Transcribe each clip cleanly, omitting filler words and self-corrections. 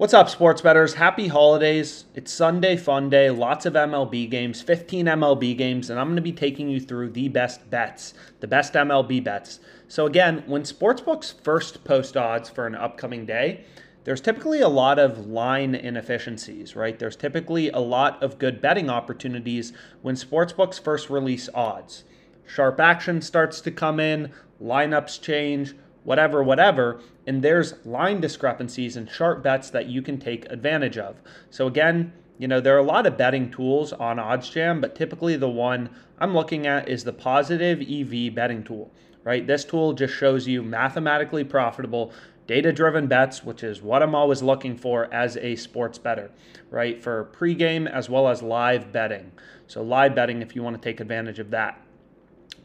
What's up, sports bettors? Happy holidays. It's Sunday fun day, lots of MLB games, 15 MLB games, and I'm going to be taking you through the best bets, the best MLB bets. So again, when sportsbooks first post odds for an upcoming day, there's typically a lot of line inefficiencies, right? There's typically a lot of good betting opportunities when sportsbooks first release odds. Sharp action starts to come in, lineups change, whatever, and there's line discrepancies and sharp bets that you can take advantage of. So again, there are a lot of betting tools on OddsJam, but typically the one I'm looking at is the positive EV betting tool, right? This tool just shows you mathematically profitable, data-driven bets, which is what I'm always looking for as a sports bettor, right? For pregame as well as live betting. So live betting if you want to take advantage of that.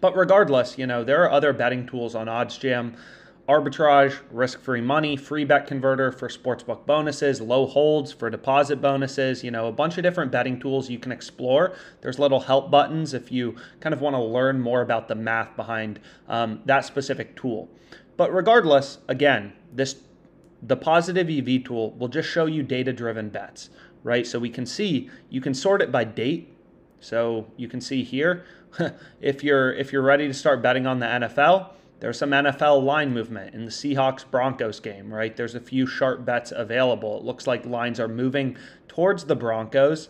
But regardless, there are other betting tools on OddsJam. Arbitrage, risk-free money, free bet converter for sportsbook bonuses, low holds for deposit bonuses, a bunch of different betting tools you can explore. There's little help buttons if you kind of want to learn more about the math behind that specific tool. But regardless, again, the positive EV tool will just show you data-driven bets, right? So we can see, you can sort it by date. So you can see here, if you're ready to start betting on the NFL, there's some NFL line movement in the Seahawks-Broncos game, right? There's a few sharp bets available. It looks like lines are moving towards the Broncos,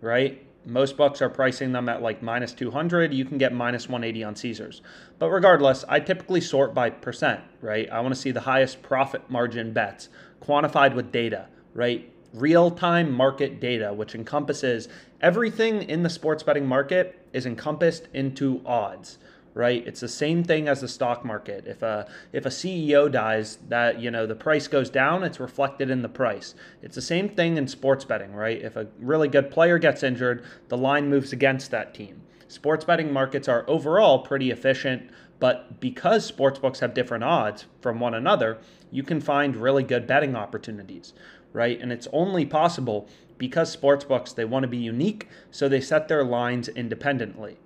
right? Most books are pricing them at like minus 200. You can get minus 180 on Caesars. But regardless, I typically sort by percent, right? I want to see the highest profit margin bets quantified with data, right? Real-time market data, which encompasses everything in the sports betting market is encompassed into odds, right? It's the same thing as the stock market. If a CEO dies, that the price goes down, it's reflected in the price. It's the same thing in sports betting, right? If a really good player gets injured, the line moves against that team. Sports betting markets are overall pretty efficient, but because sportsbooks have different odds from one another, you can find really good betting opportunities, right? And it's only possible because sportsbooks, they want to be unique, so they set their lines independently.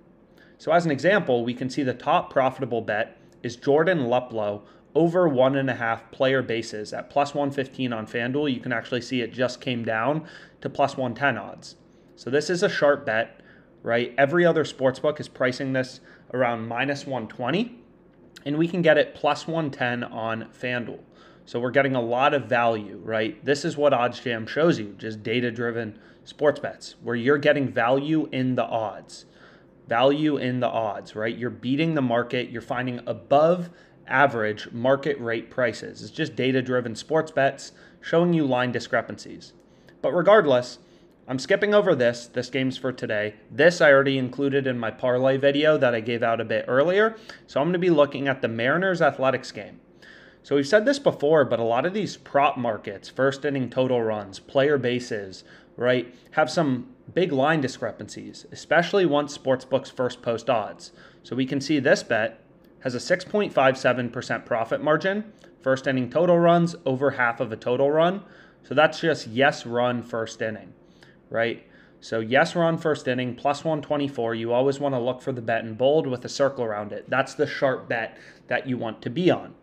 So as an example, we can see the top profitable bet is Jordan Luplow over 1.5 player bases at plus 115 on FanDuel. You can actually see it just came down to plus 110 odds. So this is a sharp bet, right? Every other sportsbook is pricing this around minus 120, and we can get it plus 110 on FanDuel. So we're getting a lot of value, right? This is what OddsJam shows you, just data-driven sports bets, where you're getting value in the odds. Value in the odds, right? You're beating the market. You're finding above average market rate prices. It's just data-driven sports bets showing you line discrepancies. But regardless, I'm skipping over this. This game's for today. This I already included in my parlay video that I gave out a bit earlier. So I'm going to be looking at the Mariners Athletics game. So we've said this before, but a lot of these prop markets, first inning total runs, player bases, right, have some big line discrepancies, especially once sportsbooks first post odds. So we can see this bet has a 6.57% profit margin, first inning total runs over half of a total run. So that's just yes run first inning, right? So yes run first inning plus 124. You always want to look for the bet in bold with a circle around it. That's the sharp bet that you want to be on.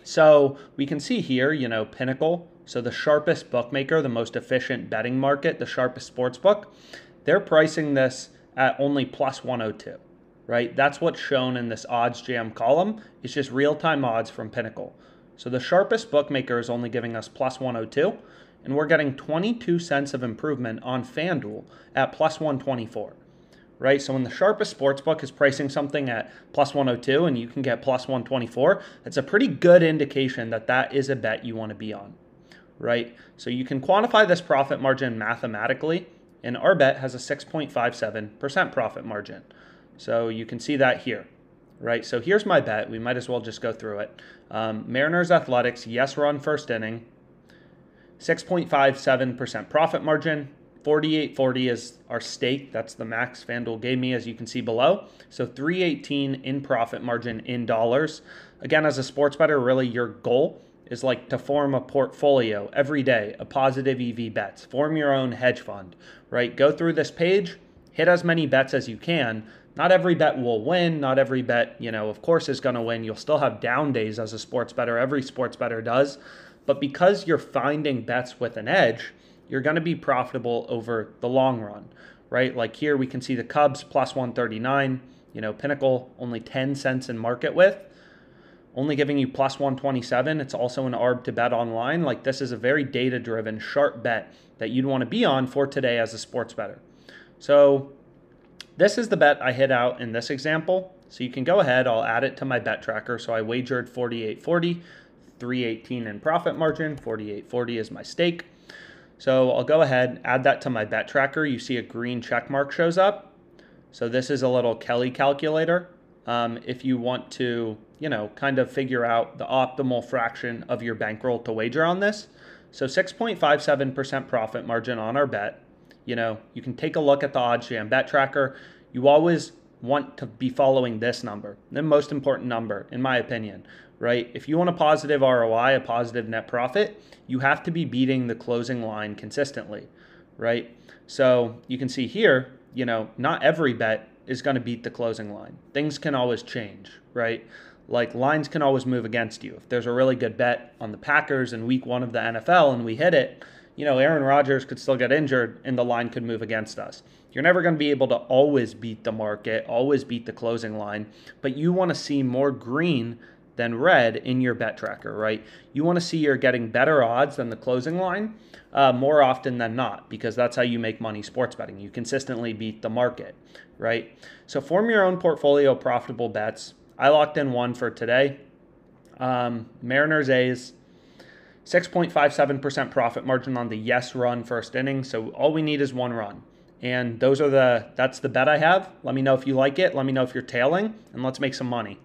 So we can see here, Pinnacle, so the sharpest bookmaker, the most efficient betting market, the sharpest sports book, they're pricing this at only plus 102, right? That's what's shown in this OddsJam column. It's just real-time odds from Pinnacle. So the sharpest bookmaker is only giving us plus 102, and we're getting 22 cents of improvement on FanDuel at plus 124. Right? So when the sharpest sportsbook is pricing something at plus 102 and you can get plus 124, that's a pretty good indication that that is a bet you want to be on, right? So you can quantify this profit margin mathematically, and our bet has a 6.57% profit margin. So you can see that here, right? So here's my bet. We might as well just go through it. Mariners Athletics, yes run first inning, 6.57% profit margin. 48.40 is our stake. That's the max FanDuel gave me, as you can see below. So 318 in profit margin in dollars. Again, as a sports bettor, really your goal is like to form a portfolio every day, a positive EV bets. Form your own hedge fund, right? Go through this page, hit as many bets as you can. Not every bet will win. Not every bet, of course, is going to win. You'll still have down days as a sports bettor. Every sports bettor does. But because you're finding bets with an edge, you're going to be profitable over the long run, right? Like here we can see the Cubs plus 139, Pinnacle only 10 cents in market width, only giving you plus 127. It's also an ARB to bet online. Like this is a very data-driven, sharp bet that you'd want to be on for today as a sports bettor. So this is the bet I hit out in this example. So you can go ahead, I'll add it to my bet tracker. So I wagered 48.40, 318 in profit margin, 48.40 is my stake. So I'll go ahead, add that to my bet tracker. You see a green check mark shows up. So this is a little Kelly calculator. If you want to, kind of figure out the optimal fraction of your bankroll to wager on this. So 6.57% profit margin on our bet. You can take a look at the OddsJam bet tracker. You always want to be following this number, the most important number, in my opinion, right? If you want a positive ROI, a positive net profit, you have to be beating the closing line consistently, right? So you can see here, not every bet is going to beat the closing line. Things can always change, right? Like lines can always move against you. If there's a really good bet on the Packers in week 1 of the NFL and we hit it, Aaron Rodgers could still get injured and the line could move against us. You're never going to be able to always beat the market, always beat the closing line, but you want to see more green than red in your bet tracker, right? You want to see you're getting better odds than the closing line more often than not, because that's how you make money sports betting. You consistently beat the market, right? So form your own portfolio of profitable bets. I locked in one for today. Mariners A's, 6.57% profit margin on the yes run first inning. So all we need is one run. And that's the bet I have. Let me know if you like it. Let me know if you're tailing, and let's make some money.